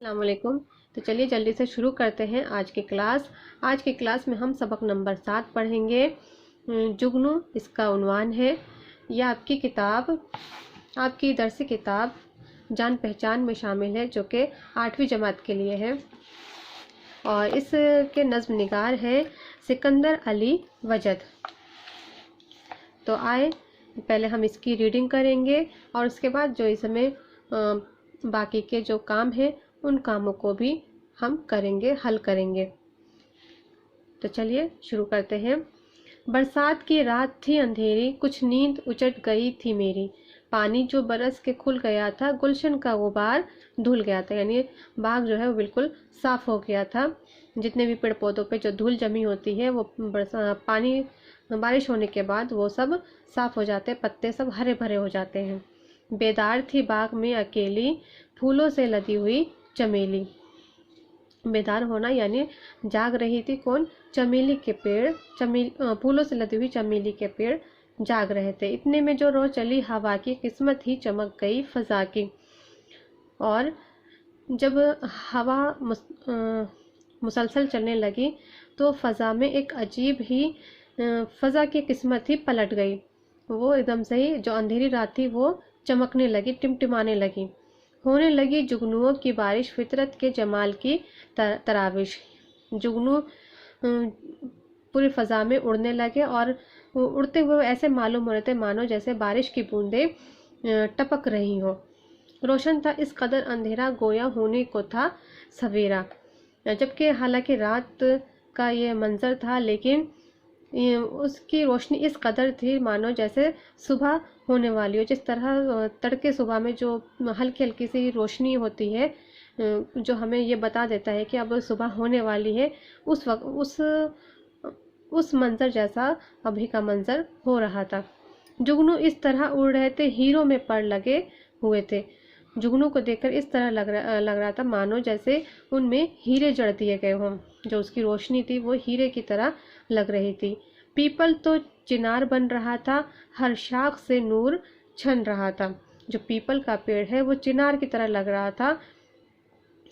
अस्सलाम वालेकुम। तो चलिए जल्दी से शुरू करते हैं आज की क्लास। आज की क्लास में हम सबक नंबर 7 पढ़ेंगे। जुगनू इसका उन्वान है। यह आपकी किताब, आपकी दरसी किताब जान पहचान में शामिल है, जो कि 8वीं जमात के लिए है। और इसके नज़्म निगार है सिकंदर अली वजद। तो आए पहले हम इसकी रीडिंग करेंगे और उसके बाद जो इसमें बाकी के जो काम है उन कामों को भी हम करेंगे, हल करेंगे। तो चलिए शुरू करते हैं। बरसात की रात थी अंधेरी, कुछ नींद उचट गई थी मेरी। पानी जो बरस के खुल गया था, गुलशन का गुबार धुल गया था। यानी बाग जो है वो बिल्कुल साफ हो गया था। जितने भी पेड़ पौधों पे जो धूल जमी होती है वो पानी बारिश होने के बाद वो सब साफ हो जाते हैं, पत्ते सब हरे भरे हो जाते हैं। बेदार थी बाग में अकेली, फूलों से लदी हुई चमेली। बेदार होना यानी जाग रही थी कौन? चमेली के पेड़, फूलों से लदी हुई चमेली के पेड़ जाग रहे थे। इतने में जो रोज चली हवा की, किस्मत ही चमक गई फजा की। और जब हवा मुसलसल चलने लगी तो फजा में एक अजीब ही फजा की किस्मत ही पलट गई। वो एकदम से ही जो अंधेरी रात थी वो चमकने लगी, टिमटिमाने लगी। होने लगी जुगनुओं की बारिश, फितरत के जमाल की तराविश। जुगनू पूरी फ़ज़ा में उड़ने लगे और उड़ते हुए ऐसे मालूम हो रहे थे मानो जैसे बारिश की बूंदें टपक रही हो। रोशन था इस कदर अंधेरा, गोया होने को था सवेरा। जबकि हालांकि रात का ये मंजर था, लेकिन उसकी रोशनी इस कदर थी मानो जैसे सुबह होने वाली हो। जिस तरह तड़के सुबह में जो हल्की हल्की सी रोशनी होती है जो हमें ये बता देता है कि अब सुबह होने वाली है, उस वक्त उस मंजर जैसा अभी का मंजर हो रहा था। जुगनू इस तरह उड़ रहे थे, हीरों में पड़ लगे हुए थे। जुगनू को देखकर इस तरह लग रहा था मानो जैसे उनमें हीरे जड़ दिए गए हों। जो उसकी रोशनी थी वो हीरे की तरह लग रही थी। पीपल तो चिनार बन रहा था, हर शाख से नूर छन रहा था। जो पीपल का पेड़ है वो चिनार की तरह लग रहा था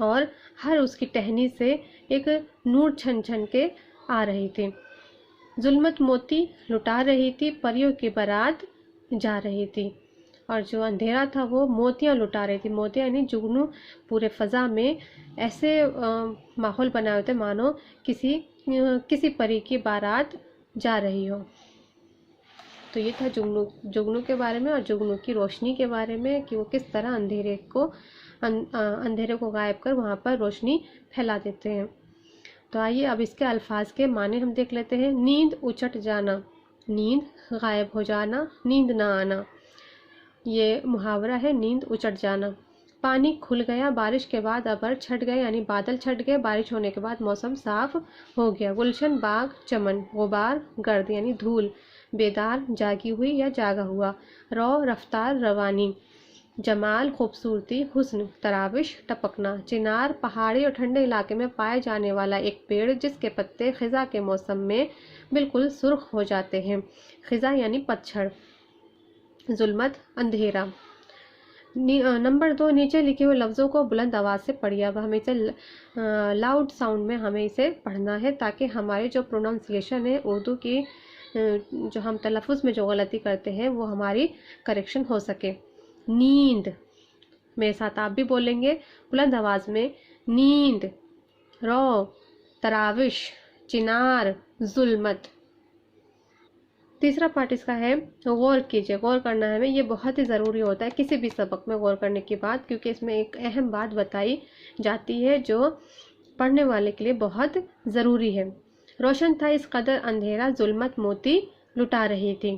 और हर उसकी टहनी से एक नूर छन छन के आ रही थी। जुल्मत मोती लुटा रही थी, परियों की बारात जा रही थी। और जो अंधेरा था वो मोतियां लुटा रही थी। मोतियां यानी जुगनू पूरे फ़ज़ा में ऐसे माहौल बनाए होते मानो किसी परी की बारात जा रही हो। तो ये था जुगनू के बारे में और जुगनू की रोशनी के बारे में कि वो किस तरह अंधेरे को गायब कर वहाँ पर रोशनी फैला देते हैं। तो आइए अब इसके अल्फाज के माने हम देख लेते हैं। नींद उचट जाना, नींद गायब हो जाना, नींद ना आना, ये मुहावरा है नींद उचट जाना। पानी खुल गया, बारिश के बाद अबर छट गए, यानी बादल छट गए। बारिश होने के बाद मौसम साफ हो गया। गुलशन बाग चमन, गुबार गर्द यानी धूल, बेदार जागी हुई या जागा हुआ, रौ रफ्तार रवानी, जमाल खूबसूरती हुस्न, तराविश टपकना। चिनार पहाड़ी और ठंडे इलाके में पाए जाने वाला एक पेड़ जिसके पत्ते खिजा के मौसम में बिल्कुल सुर्ख हो जाते हैं। खिजा यानी पतझड़। जुल्मत अंधेरा। नंबर 2, नीचे लिखे हुए लफ्ज़ों को बुलंद आवाज़ से पढ़िए। अब हमें इसे लाउड साउंड में हमें इसे पढ़ना है ताकि हमारी जो प्रोनाउंसिएशन है उर्दू की, जो हम तलफ़ुज़ में जो गलती करते हैं वो हमारी करेक्शन हो सके। नींद, मेरे साथ आप भी बोलेंगे बुलंद आवाज़ में। नींद, रौ, तराविश, चिनार, जुल्मत। तीसरा पार्ट इसका है गौर कीजिए। गौर करना है हमें, ये बहुत ही ज़रूरी होता है किसी भी सबक में गौर करने की बात, क्योंकि इसमें एक अहम बात बताई जाती है जो पढ़ने वाले के लिए बहुत ज़रूरी है। रोशन था इस कदर अंधेरा, जुल्मत मोती लुटा रही थी।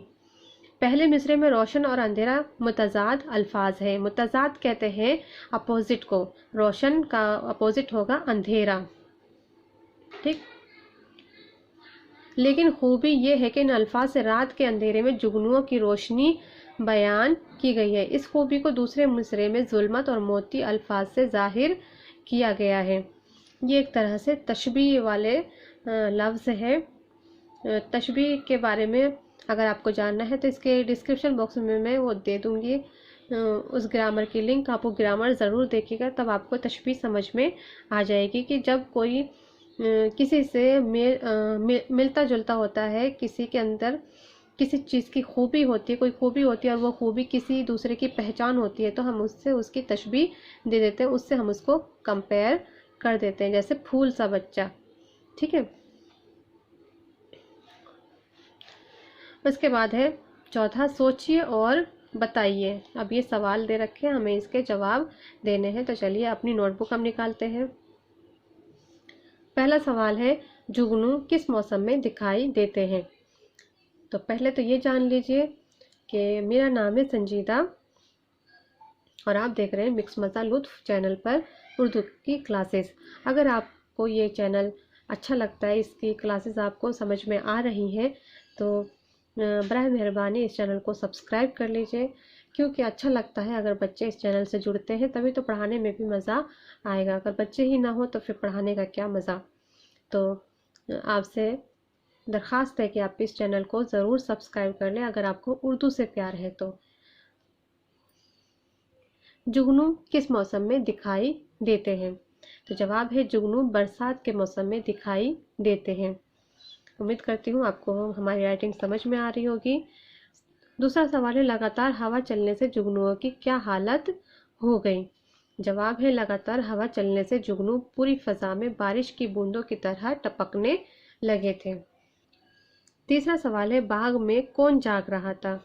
पहले मिसरे में रोशन और अंधेरा मुतजाद अल्फाज है। मुतजाद कहते हैं अपोजिट को। रोशन का अपोजिट होगा अंधेरा, ठीक। लेकिन खूबी ये है कि इन अल्फाज से रात के अंधेरे में जुगनुओं की रोशनी बयान की गई है। इस खूबी को दूसरे मिसरे में जुल्मत और मोती अल्फाज से जाहिर किया गया है। ये एक तरह से तशबीह वाले लफ्ज़ है। तशबीह के बारे में अगर आपको जानना है तो इसके डिस्क्रिप्शन बॉक्स में मैं वो दे दूँगी उस ग्रामर की लिंक आप वो ग्रामर ज़रूर देखिएगा, तब आपको तशबीह समझ में आ जाएगी कि जब कोई किसी से मिलता जुलता होता है, किसी के अंदर किसी चीज़ की खूबी होती है, कोई खूबी होती है और वो खूबी किसी दूसरे की पहचान होती है, तो हम उससे उसकी तशबीह दे देते हैं, उससे हम उसको कंपेयर कर देते हैं, जैसे फूल सा बच्चा। ठीक है। उसके बाद है चौथा, सोचिए और बताइए। अब ये सवाल दे रखे हैं, हमें इसके जवाब देने हैं। तो चलिए अपनी नोटबुक हम निकालते हैं। पहला सवाल है, जुगनू किस मौसम में दिखाई देते हैं? तो पहले तो ये जान लीजिए कि मेरा नाम है संजीदा और आप देख रहे हैं मिक्स मज़ा लुत्फ चैनल पर उर्दू की क्लासेस। अगर आपको ये चैनल अच्छा लगता है, इसकी क्लासेस आपको समझ में आ रही हैं, तो बराए मेहरबानी इस चैनल को सब्सक्राइब कर लीजिए, क्योंकि अच्छा लगता है अगर बच्चे इस चैनल से जुड़ते हैं, तभी तो पढ़ाने में भी मज़ा आएगा। अगर बच्चे ही ना हो तो फिर पढ़ाने का क्या मज़ा। तो आपसे दरख्वास्त है कि आप इस चैनल को ज़रूर सब्सक्राइब कर लें अगर आपको उर्दू से प्यार है तो। जुगनू किस मौसम में दिखाई देते हैं? तो जवाब है जुगनू बरसात के मौसम में दिखाई देते हैं। उम्मीद करती हूँ आपको हमारी राइटिंग समझ में आ रही होगी। दूसरा सवाल है, लगातार हवा चलने से जुगनुओं की क्या हालत हो गई? जवाब है लगातार हवा चलने से जुगनू पूरी फजा में बारिश की बूंदों की तरह टपकने लगे थे। तीसरा सवाल है, बाग में कौन जाग रहा था?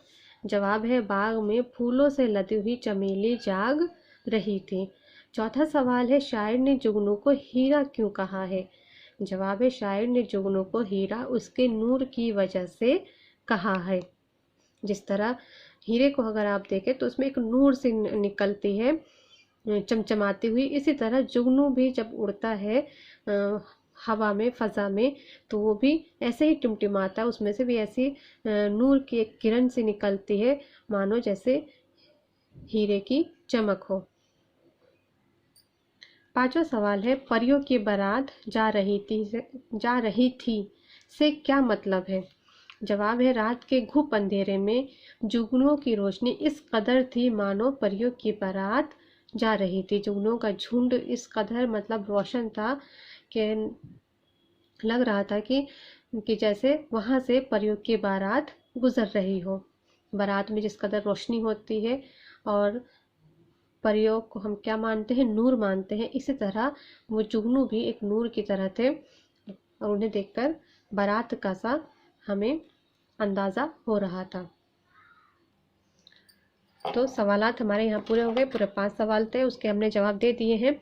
जवाब है बाग में फूलों से लदी हुई चमेली जाग रही थी। चौथा सवाल है, शायर ने जुगनू को हीरा क्यों कहा है? जवाब है शायर ने जुगनू को हीरा उसके नूर की वजह से कहा है। जिस तरह हीरे को अगर आप देखें तो उसमें एक नूर से निकलती है चमचमाती हुई, इसी तरह जुगनू भी जब उड़ता है हवा में फ़ज़ा में, तो वो भी ऐसे ही टिमटिमाता है, उसमें से भी ऐसी नूर की एक किरण सी निकलती है, मानो जैसे हीरे की चमक हो। पांचवा सवाल है, परियों की बारात जा रही थी से क्या मतलब है? जवाब है रात के घुप अंधेरे में जुगनुओं की रोशनी इस कदर थी मानो परियों की बारात जा रही थी। जुगनुओं का झुंड इस कदर मतलब रोशन था कि लग रहा था कि जैसे वहाँ से परियों की बारात गुजर रही हो। बारात में जिस कदर रोशनी होती है और परियों को हम क्या मानते हैं, नूर मानते हैं, इसी तरह वो जुगनू भी एक नूर की तरह थे और उन्हें देखकर बारात का सा हमें अंदाज़ा हो रहा था। तो सवालात हमारे यहाँ पूरे हो गए, पूरे 5 सवाल थे, उसके हमने जवाब दे दिए हैं।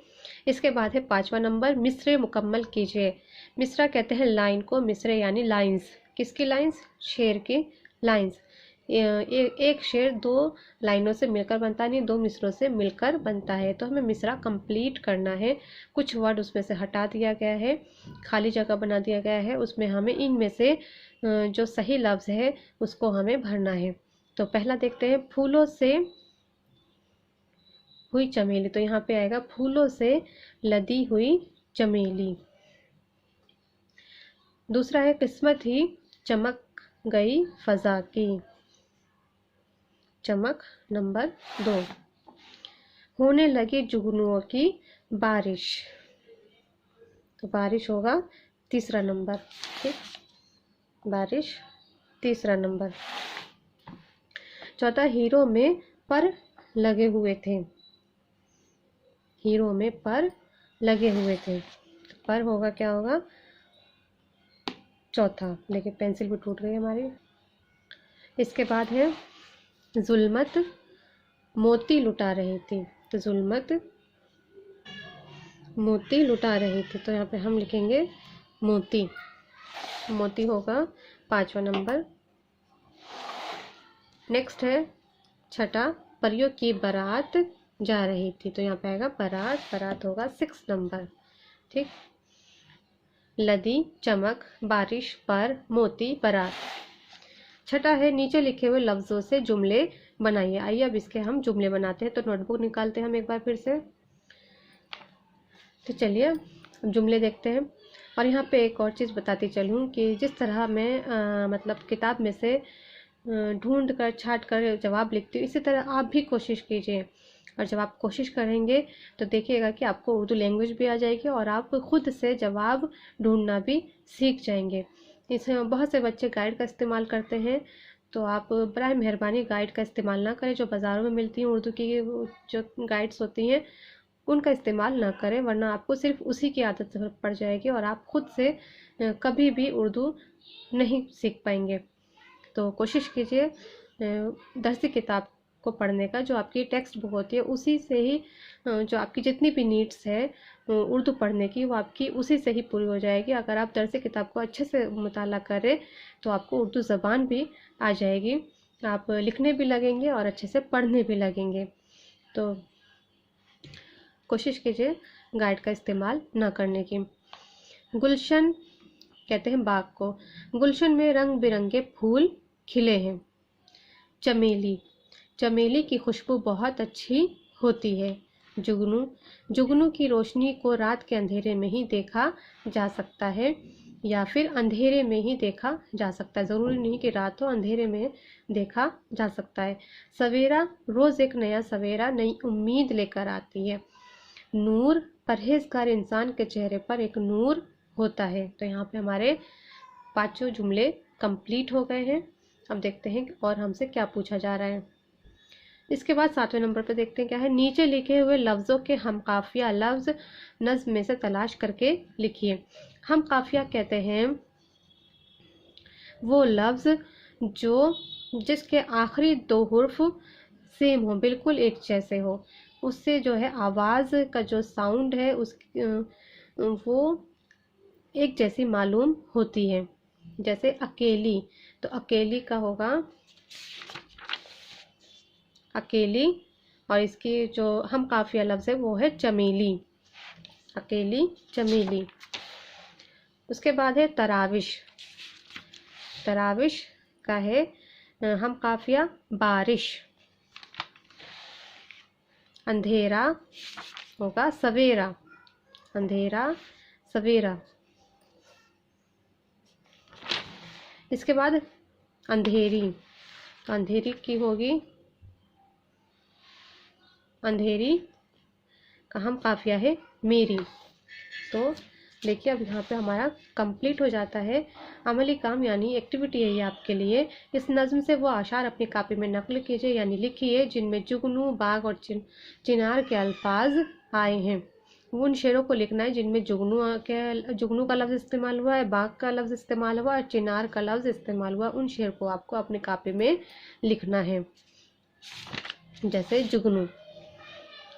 इसके बाद है 5वां नंबर, मिसरे मुकम्मल कीजिए। मिसरा कहते हैं लाइन को, मिसरे यानी लाइंस। किसकी लाइंस? शेर की लाइंस। एक शेर 2 लाइनों से मिलकर बनता नहीं, 2 मिसरों से मिलकर बनता है। तो हमें मिसरा कंप्लीट करना है। कुछ वर्ड उसमें से हटा दिया गया है, खाली जगह बना दिया गया है, उसमें हमें इनमें से जो सही लफ्ज़ है उसको हमें भरना है। तो पहला देखते हैं, फूलों से हुई चमेली। तो यहाँ पे आएगा फूलों से लदी हुई चमेली। दूसरा है, किस्मत ही चमक गई फजा की। चमक नंबर 2। होने लगी जुगनुओं की बारिश। तो बारिश होगा तीसरा नंबर। ठीक, बारिश तीसरा नंबर। चौथा, हीरो में पर लगे हुए थे। हीरो में पर लगे हुए थे। तो पर होगा, क्या होगा? चौथा। लेकिन पेंसिल भी टूट गई हमारी। इसके बाद है, जुल्मत मोती लुटा रही थी। तो जुल्मत मोती लुटा रही थी, तो यहाँ पे हम लिखेंगे मोती। मोती होगा 5वां नंबर। नेक्स्ट है छठा, परियों की बारात जा रही थी। तो यहाँ पे आएगा बारात। बारात होगा 6 नंबर। ठीक, लदी, चमक, बारिश, पर, मोती, बारात। छठा है, नीचे लिखे हुए लफ्ज़ों से जुमले बनाइए। आइए अब इसके हम जुमले बनाते हैं। तो नोटबुक निकालते हैं हम एक बार फिर से। तो चलिए अब जुमले देखते हैं। और यहाँ पे एक और चीज़ बताती चलूँ कि जिस तरह मैं मतलब किताब में से ढूंढ कर छाट कर जवाब लिखती हूँ, इसी तरह आप भी कोशिश कीजिए। और जब आप कोशिश करेंगे तो देखिएगा कि आपको उर्दू लैंग्वेज भी आ जाएगी और आप खुद से जवाब ढूंढना भी सीख जाएंगे। इसमें बहुत से बच्चे गाइड का इस्तेमाल करते हैं, तो आप बराए मेहरबानी गाइड का इस्तेमाल ना करें। जो बाज़ारों में मिलती हैं उर्दू की जो गाइड्स होती हैं उनका इस्तेमाल ना करें, वरना आपको सिर्फ उसी की आदत पड़ जाएगी और आप खुद से कभी भी उर्दू नहीं सीख पाएंगे। तो कोशिश कीजिए दरसी किताब को पढ़ने का, जो आपकी टेक्स्ट बुक होती है उसी से ही जो आपकी जितनी भी नीड्स है उर्दू पढ़ने की वो आपकी उसी से ही पूरी हो जाएगी। अगर आप दरसी किताब को अच्छे से मुताला करें तो आपको उर्दू ज़बान भी आ जाएगी, आप लिखने भी लगेंगे और अच्छे से पढ़ने भी लगेंगे। तो कोशिश कीजिए गाइड का इस्तेमाल ना करने की। गुलशन कहते हैं बाग को। गुलशन में रंग बिरंगे फूल खिले हैं। चमेली, चमेली की खुशबू बहुत अच्छी होती है। जुगनू, जुगनू की रोशनी को रात के अंधेरे में ही देखा जा सकता है या फिर अंधेरे में ही देखा जा सकता है, ज़रूरी नहीं कि रात हो, अंधेरे में देखा जा सकता है। सवेरा, रोज़ एक नया सवेरा नई उम्मीद लेकर आती है। नूर, परहेजगार इंसान के चेहरे पर एक नूर होता है। तो यहाँ पे हमारे पांचों जुमले कंप्लीट हो गए हैं। अब देखते हैं और हमसे क्या पूछा जा रहा है। इसके बाद 7वें नंबर पे देखते हैं क्या है। नीचे लिखे हुए लफ्ज़ों के हम काफिया लफ्ज़ नज़्म में से तलाश करके लिखिए। हम काफिया कहते हैं वो लफ्ज़ जिसके आखिरी दो हुर्फ सेम हो, बिल्कुल एक जैसे हो, उससे जो है आवाज़ का जो साउंड है वो एक जैसी मालूम होती है। जैसे अकेली, तो अकेली का होगा अकेली, और इसकी जो हम काफिया लफ्ज़ है वो है चमेली, अकेली चमेली। उसके बाद है तराविश, तराविश का है हम काफिया बारिश। अंधेरा होगा सवेरा, अंधेरा सवेरा। इसके बाद अंधेरी, तो अंधेरी की होगी अंधेरी का हम काफिया है मेरी। तो देखिए अब यहाँ पे हमारा कंप्लीट हो जाता है अमली काम, यानी एक्टिविटी है ये आपके लिए। इस नज़्म से वो आशार अपनी कापी में नकल कीजिए, यानी लिखिए जिनमें जुगनू, बाग और चिनार के अल्फाज आए हैं। उन शेरों को लिखना है जिनमें जुगनू का लफ्ज़ इस्तेमाल हुआ है, बाग का लफ्ज़ इस्तेमाल हुआ है और चिनार का लफ्ज़ इस्तेमाल हुआ। उन शेर को आपको अपनी कापी में लिखना है। जैसे जुगनू,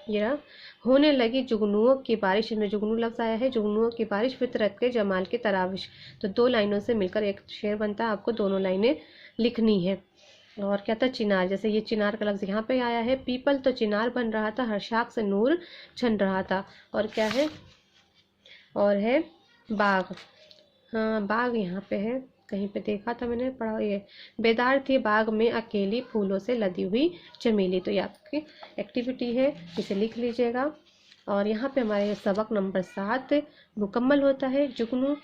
ये होने लगी जुगनुओं की बारिश, इसमें जुगनू लफ्ज़ आया है। जुगनुओं की बारिश फितरत के जमाल की तराविश, तो दो लाइनों से मिलकर एक शेर बनता है, आपको दोनों लाइनें लिखनी है। और क्या था चिनार, जैसे ये चिनार का लफ्ज़ यहाँ पे आया है। पीपल तो चिनार बन रहा था, हर शाख से नूर छन रहा था। और क्या है, और है बाग, हाँ बाग यहाँ पे है, कहीं पे देखा था मैंने पढ़ा, ये बेदार थी बाग में अकेली फूलों से लदी हुई चमेली। तो ये आपकी एक्टिविटी है, इसे लिख लीजिएगा। और यहाँ पे हमारे सबक नंबर 7 मुकम्मल होता है, जुगनू।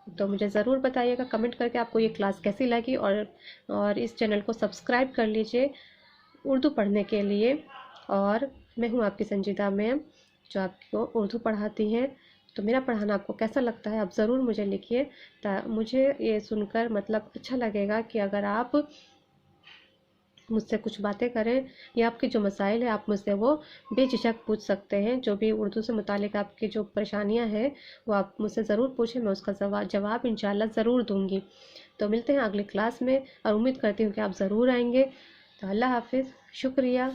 तो मुझे ज़रूर बताइएगा कमेंट करके आपको ये क्लास कैसी लगी, और इस चैनल को सब्सक्राइब कर लीजिए उर्दू पढ़ने के लिए। और मैं हूँ आपकी संजीदा मैम, जो आपको उर्दू पढ़ाती हैं। तो मेरा पढ़ाना आपको कैसा लगता है आप ज़रूर मुझे लिखिए, मुझे ये सुनकर मतलब अच्छा लगेगा कि अगर आप मुझसे कुछ बातें करें या आपके जो मसाइल है आप मुझसे वो बेझिझक पूछ सकते हैं। जो भी उर्दू से मुतालिक आपकी जो परेशानियां हैं वो आप मुझसे ज़रूर पूछें, मैं उसका जवाब इंशाल्लाह ज़रूर दूंगी। तो मिलते हैं अगली क्लास में और उम्मीद करती हूँ कि आप ज़रूर आएंगे। तो अल्लाह हाफिज़, शुक्रिया।